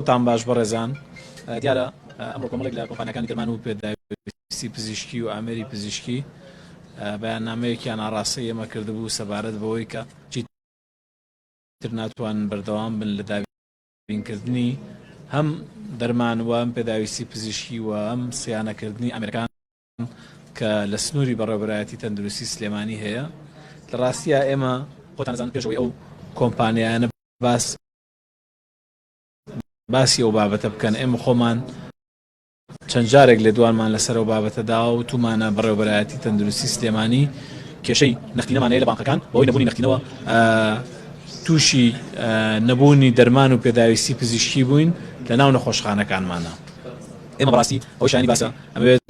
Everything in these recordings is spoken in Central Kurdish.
تان باش بەڕێزان دیارە ئەمڕۆ کۆمەڵێک لە کۆمپانیەکانی گەرمان و پێداویستی پزیشکی و ئامێری پزیشکی بەیاننامەیەکیان ئاڕاستەی ئێمە کردبوو سەبارەت بەوەی کە چیتر ناتوانن بەردەوام بن لە دابینکردنی هەم دەرمان و ئەم پێداویستی پزیشکی و ئەم سیانەکردنی ئەمریکان کە لە سنووری بەڕێوەبەرایەتی تەندروستی سلێمانی هەیە. لە ڕاستیە ئێمە خۆتانزان پێشەوەی ئەو کۆمپانیایانە باسی ئەو بابەتە بکەن ئێمە خۆمان چەند جارێک لە دوانمان لەسەر ئەو بابەتەدا و تومانە بەڕێوەبەرایەتی تەندروستی سلێمانی کێشەی نەختینەمانەیە لە بانکەکان بەوەی نەبوونی نەختینەوە تووشی نەبوونی دەرمان و پێداویستی پزیشکی بووین لە ناو نەخۆشخانەکانمانە. ئێمە بەڕاستی ئەو شانی باسە ئەمەوێت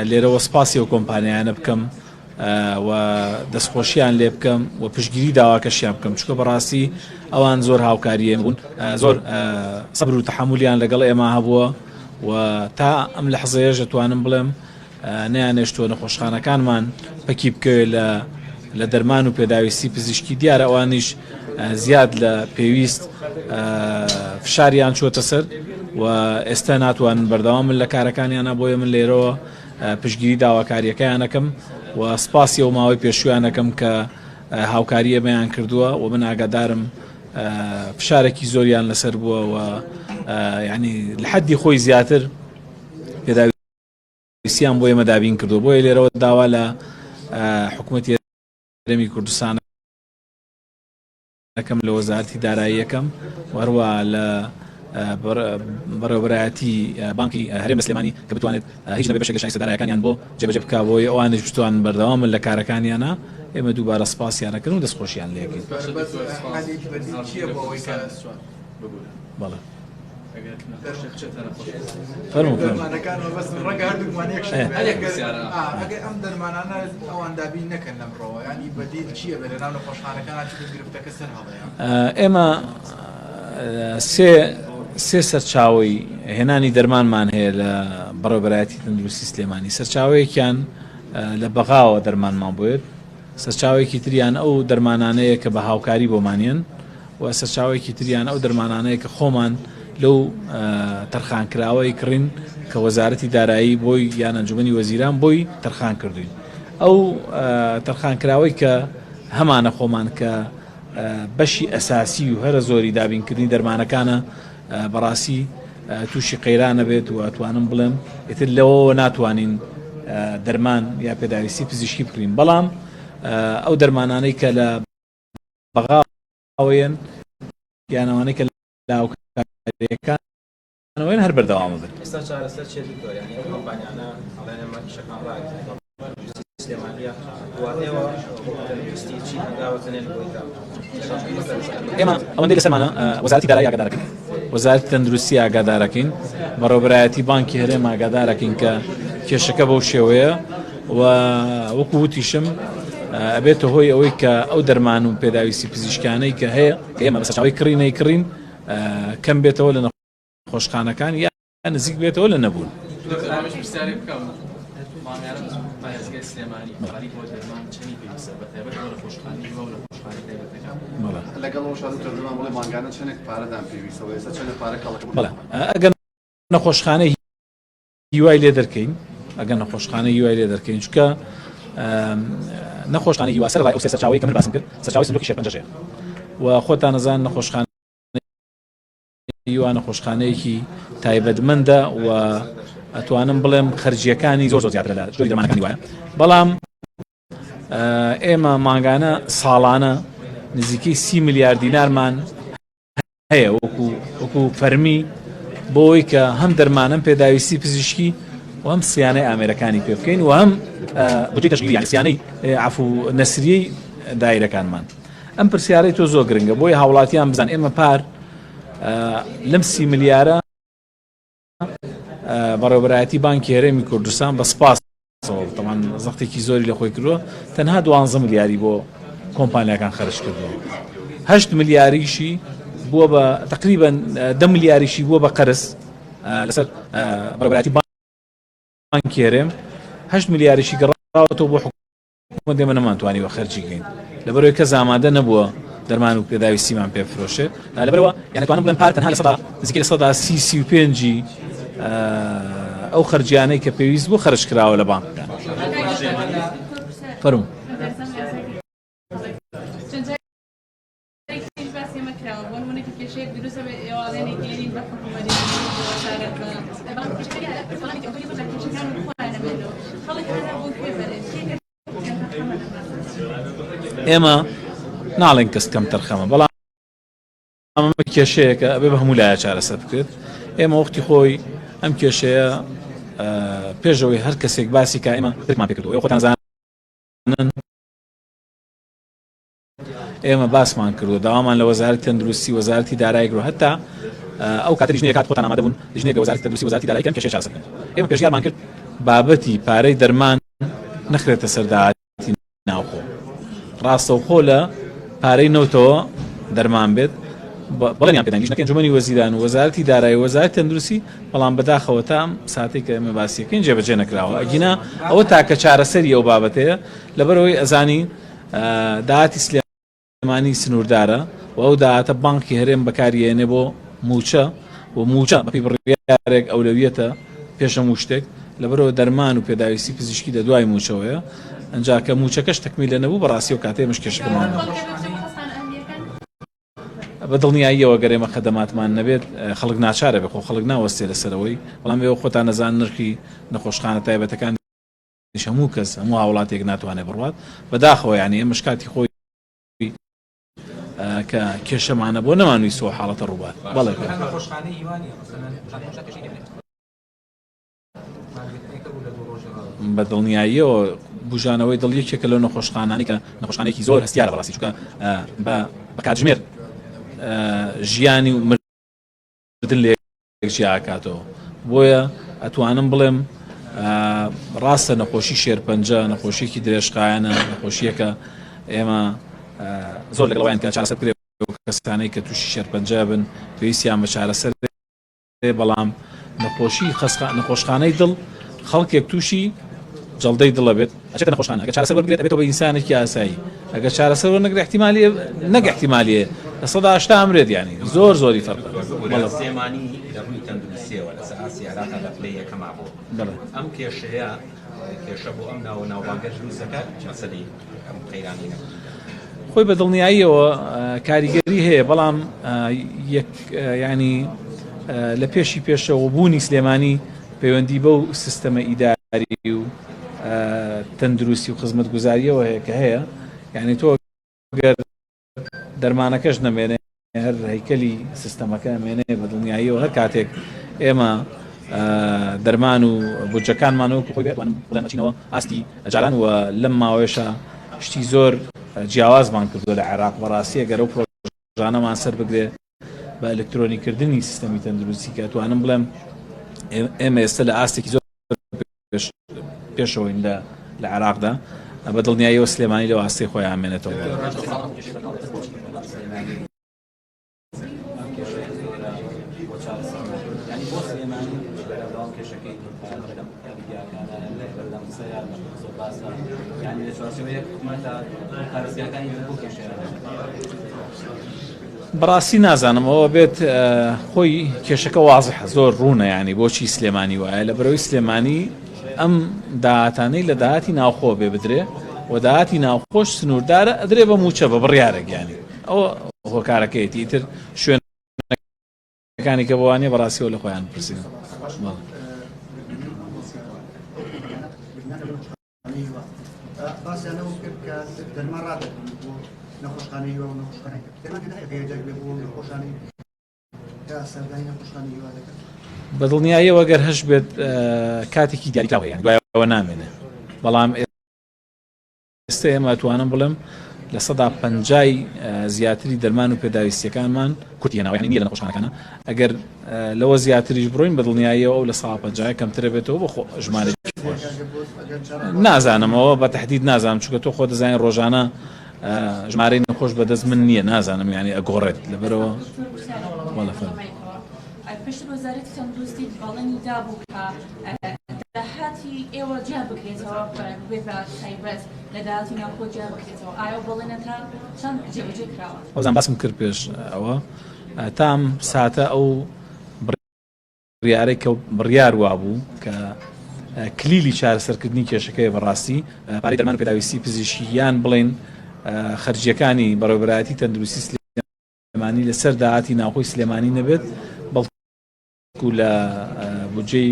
لێرەوە سپاسی ئەو کۆمپانیایانە بکەم و دەستخۆشییان لێ بکەم و پشتگیری داواکەشیان بکەم، چونکە بەڕاستی ئەوان زۆر هاوکاریە بوون، زۆر سەبر و تەحمولیان لەگەڵ ئێمە هەبووە و تا ئەم لەحزەیەش دەتوانم بڵێم نەیانێشتووە نەخۆشخانەکانمان پەکی بکەوێت لە دەرمان و پێداویستی پزیشکی. دیارە ئەوانیش زیاد لە پێویست فشاریان چۆتە سەر و ئێستا ناتوانن بەردەوام من لە کارەکانیانە، بۆیە من لێرەوە پشتگیری داواکاریەکەیانەکەم و سپاسی ئەو ماوەی پێشویانەکەم کە هاوکاریە بەیان کردووە و من ئاگادارم فشارێکی زۆریان لەسەر بووە و یعنی لە حەدی خۆی زیاتر پێداویستیان بۆ ئێمە دابین کردو. بۆیە لێرەوە داوا لە حکوومەتی هەرێمی کوردستان ئەەکەم لە وەزارەتی دارایی یەکەم و هەروە لە بەڕێوەبەرایەتی بانکی هەرێم سلێمانی کە بتوانێت هیچ نەبێ بەشێک لە شایستە دارایەکانیان بۆ جێبەجێ بکا بۆی ئەوانش بتوانن بەردەوام لە کارەکانیانە. ئێمە دووبارە سپاسیانەکەن و دەستخۆشیان لێکەین. بەڵێ فەرموو ئەم دەرمانانە ئەوان دابین نەکەن لەمڕۆوە، ینی بەدیل چییە بە لەناو نەخۆشخانەکان گرفتەکە سەر هەڵەیە؟ ئێمە سێ سەرچاوەی هێنانی دەرمانمان هەیە لە بەڕێوەبەرایەتی تەندروستی سلێمانی. سەرچاوەیەکیان لە بەغاوە دەرمانمان بوێت، سەرچاوێکی تریان ئەو دەرمانانەیە کە بە هاوکاری بۆمانیان و سەرچاوێکی تریان ئەو دەرمانانەیە کە خۆمان لەو تەرخانکراوەی کڕین کە وەزارەتی دارایی بۆی یان ئەنجومەنی وەزیران بۆی تەرخان کردوین. ئەو تەرخانکراوەی کە هەمانە خۆمان کە بەشی ئەساسی و هەرە زۆری دابینکردنی دەرمانەکانە بەڕاستی تووشی قەیرانە بێت و ئەتوانم بڵێم ئێتر لەوەوە ناتوانین دەرمان یا پێداویستی پزیشکی بکرین. بەڵام ئەو دەرمانانەی کە لە بەغاوەیەن یانەوانەی کە لاوکاریەکانەوەیان هەر بەردەوامە بن. ئێستا چارەسەر چێت دکتۆر، یعنی ئەو کۆمپانیانە ئەڵێن ئێمە شەکان سلێمانیە واتەوە تەندروستی چی هەنگاوەتەنێن بۆی ئێمە ئەوەندەی لەسەرمانە وەزارەتی دارایی ئاگادارەکەین، وەزارەتی تەندروستی ئاگادارەکەین، بەڕێوەبەرایەتی بانکی هەرێم ئاگادارەکەین کە کێشەکە بەو شێوەیە و وەکو وتیشم ئەبێتە هۆی ئەوەی کە ئەو دەرمان و پێداویستی پزیشکانەی کە هەیە کە ئێمە بە سەرچاوەی کڕین کەم بێتەوە لە نەخۆشخانەکان یان نزیک بێتەوە لە نەبوون. ئەگەر نەخۆشخانەی هیوای لێ دەرکەین، ئەگەر نەخۆشخانە هیوای لێ دەرکەین، چونکە نەخۆشخانەی هیوا سەر ئەو سێ سەرچاوەی کە من باسم کرد، سەرچاوی سندوقی شێرپەنجەشەیە و خۆتان نەزان نەخۆشخانە هیوا نەخۆشخانەیەکی تایبەتمەندە و ئەتوانم بڵێم خەرجیەکانی زۆر زیاترە لە جۆری دەرمانەکانی وایە. بەڵام ئێمە ماگانە ساڵانە نزیکەی 30 میلیارد دینارمان هەیە وەکو فەرمی بۆی کە هەم دەرمانم پێداویستی پزیشکی و هەم سیانەی ئامێرەکانی پێ بکەین و هەم بودجەی تەشکیلی یانی سیانەی عەفو نەسریەی دایرەکانمان. ئەم پرسیارەی تۆ زۆر گرنگە بۆی هاوڵاتیان بزان ئێمە پار لەم 30 میلیارە بەڕێوەبەرایەتی بانکی هەرێمی کوردستان بە سپاس تەمان زەختێکی زۆری لە خۆی کردووە، تەنها 12 ملیاری بۆ کۆمپانیاکان خەرج کردووە، 8 ملیاریشی بووە بە تقریبا 10 ملیاریشی بووە بە قەرز لەسەر بەڕێوەبەرایەتی بانکی هەرێم، 8 ملیاریشی گەڕاوەتەوە بۆ حکوومەت. ئێمە نەمانتوانیوە خەرجی بکەین لەبەرەوەی کەس ئامادە نەبووە دەرمان و پێداویستیمان پێ بفرۆشێ لەبەرەوە یانەتوانم بڵێم پار تەنها لە سەدا نزیکەی لە سەدا 35 ئەو خەرجیانەی کە پێویست بوو خەرج کراوە لە بانکەکان. فەرموو. ئێمە ناڵێن کەس کەم تەرخەمە بەڵام ئەمە کێشەیەکە ئەبێ بە هەموو لایە چارەسەر بکرێت. ئێمە وەختی خۆی ئەم کێشەیە پێشەوەی هەر کەسێک باسی کە ئێمە تێکمان پێ کردووە ئێوە خۆتان زانن ئێمە باسمان کردو داوامان لە وەزارەتی تەندروستی وەزارەتی دارایی کرد هەتا ئەو کاتە لیژنەیە کات خۆتان ئامادە بوون لیژنەیەک وەزارەتی تەندروستی وەزارەتی دارایی کەم کێشەی چارەسەر بکەن. ئێمە پێشنیارمان کرد بابەتی پارەی دەرمان نەخرێتە سەر داهاتی ناوخۆ ڕاستەوخۆ لە پارەی نەوتەوە دەرمان بێت بەڵێنیان پێدان لیژنەکە ئەنجومەنی وەزیران و وەزارەتی دارایی وەزارەتی تەندروستی بەڵام بەداخەوە تا ساتێک کە ئێمە باسیەکەین جێبەجێ نەکراوە ئەگینا ئەوە تاکە چارەسەری ئەو بابەتەیە لەبەرەوەی ئەزانی داهاتی سلێمانی سنووردارە و ئەو داهاتە بانکی هەرێم بەکاریێنێ بۆ موچە و موچە بەپی بڕیارێک ئەولەویەتە پێشە هەموو شتێک لەبەرەوە دەرمان و پێداویستی پزیشکی دە دوای موچەوەیە ئەنجا کە موچەکەش تەکمیلە نەبوو بەڕاستی و کاتێ مشکێشەکەمان بەدڵنیاییەوە گەر ئێمە خەدەماتمان نەبێت خەڵک ناچارە بێ خۆ خەڵک ناوەستێ لەسەرەوەی بەڵام ئێوە خۆتان نەزان نرخی نەخۆشخانە تایبەتەکان هەموو کەس هەموو هاوڵاتێک ناتوانێت بڕوات بەداخەوە یعنی ئێمە شکاتی خۆی کە کێشەمانە بۆ نەمانوی سۆ حاڵەتە ڕووبات بەڵێ بەدڵنیاییەوە بژانەوەی دڵ یەکێکە لەو نەخۆشخانانی کە نەخۆشخانەیەکی زۆر هەستیارە بەڕاستی چونکە بە کاتژمێر ژیانی و مردن لە یەک جیاکاتەوە بۆیە ئەتوانم بڵێم ڕاستە نەخۆشی شێرپەنجە نەخۆشیێکی درێژخایەنە نەخۆشیەکە ئێمە زۆر لەگەڵەوەیان کە چارەسەر بکرێت کەسانەی کە تووشی شێرپەنجە بن پێویستیان بە چارەسەر بەڵام نەخۆشخانەی دڵ خەڵکێک تووشی جەڵدەی دڵە بێت ئەچێتە نەخۆشخانە ئەگەر چارەسەر وەربگرێت ئەبێتەوە بە ئینسانێکی ئاسایی ئەگەر چارەسەر وەرنەگرێت احتیمالیە لە سەدا 80 ئەمرێت یانی زۆری فەرقە سلێمانی دەڕووی تەندروستیەوە لەسەر ئاسیاراتە لە پلەی یەکەما بوو ئەم کێشەیە کێشە بۆ ئەم ناوبانگە دروستەکە مەسەلەی ئەم قەیرانی خۆی بە دڵنیاییەوە کاریگەری هەیە بەڵام ینی لە پێشی پێشەوە بوونی سلێمانی پەیوەندی بەو سیستەمە ئیداری و تەندروستی و خزمەت گوزاریەوە هەیە کە هەیە یعنی تۆ گەر دەرمانەکەش نەمێنێ هەر هەیکەلی سیستەمەکە مێنێ بە دڵنیاییەوە هەر کاتێک ئێمە دەرمان و بودجەکانمانەوە خۆی بێتوانم بڵێن ئەچینەوە ئاستی جاران و لەم ماوەیەشە شتی زۆر جیاوازمان کردووە لە عێراق بەڕاستی ئەگەر ئەو پرۆژانەمان سەر بگرێ بە ئەلکترۆنیکردنی سیستەمی تەندروستی کە توانم بڵێم ئێمە ئێستا لە ئاستێکی زۆر پێشەوەین لە عێراقدا بە دڵنیاییەوە سلێمانی لەو ئاستی خۆی ئامێنێتەوە بەڕاستی نازانم ئەوە بێت خۆی کێشەکە وازحە زۆر ڕوونە ینی بۆچی سلێمانی وایە لە بەرەوەی سلێمانی ئەم داهاتانەی لە داهاتی ناوخۆ بێ بدرێ و داهاتی ناوخۆش سنووردارە ئەدرێ بە موچە بە بڕیارێک ینی ئەوە هۆکارەکەیەتی ئیتر شوێنەکانی کە بۆوانێ بەڕاستیەوە لە خۆیان پرسین باسیانەوە کرد کە دەرمان ڕادەکەن بۆ نەخۆشخانەی و نەخۆشخانەی نەخۆشخانەی تا سەردانی نەخۆشخانەی هیوا دەکەن بە دڵنیاییەوە گەر هەش بێت کاتێکی دیاریکراوە یان دوایەوە نامێنێ بەڵام ئێستا ئێمە ئەتوانم بڵێم لە 150 زیاتری دەرمان و پێداویستیەکانمان کورتێناوە یعنی نیە لە نەخۆشخانەکانە ئەگەر لەوە زیاتریش بڕۆین بە دڵنیاییەوە و لە 150 کەمترە بێتەوە بۆ ژمارە نازانمەوە بە تەحدید نازانم چونکە تۆ خۆ دەزانین ڕۆژانە ژمارەی نەخۆش بەدەست من نییە نازانم یعنی ئەگۆڕێت لەبەرەوە پشت وەزارەتی تەندروستی باڵێنی دابوو کە داهاتی ئێوە جیا بکرێتەوە بێ تایبەت لە داهاتی ناوخۆ جیا بکرێتەوە ئایا بەڵێنەکە چەند جێبەجێ کراوە؟ ئەوزان باسم کرد پێش ئەوە تام ساتە ئەو بڕیارێک کە بڕیار وابوو کە کلیلی چارەسەرکردنی کێشەکەی بەڕاستی پارەی دەرمان و پێداویستی پزیشکیان بڵێن خەرجیەکانی بەڕێوەبەرایەتی تەندروستی سلێمانی لەسەر داهاتی ناوخۆی سلێمانی نەبێت بەڵکو لە بودجەی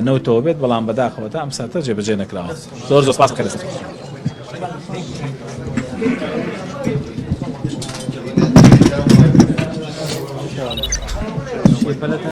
نەوتەوە بێت بەڵام بەداخەوە تا ئەم ساتە جێبەجێ نەکراوە. زۆر زۆر سپاس بکەرێت.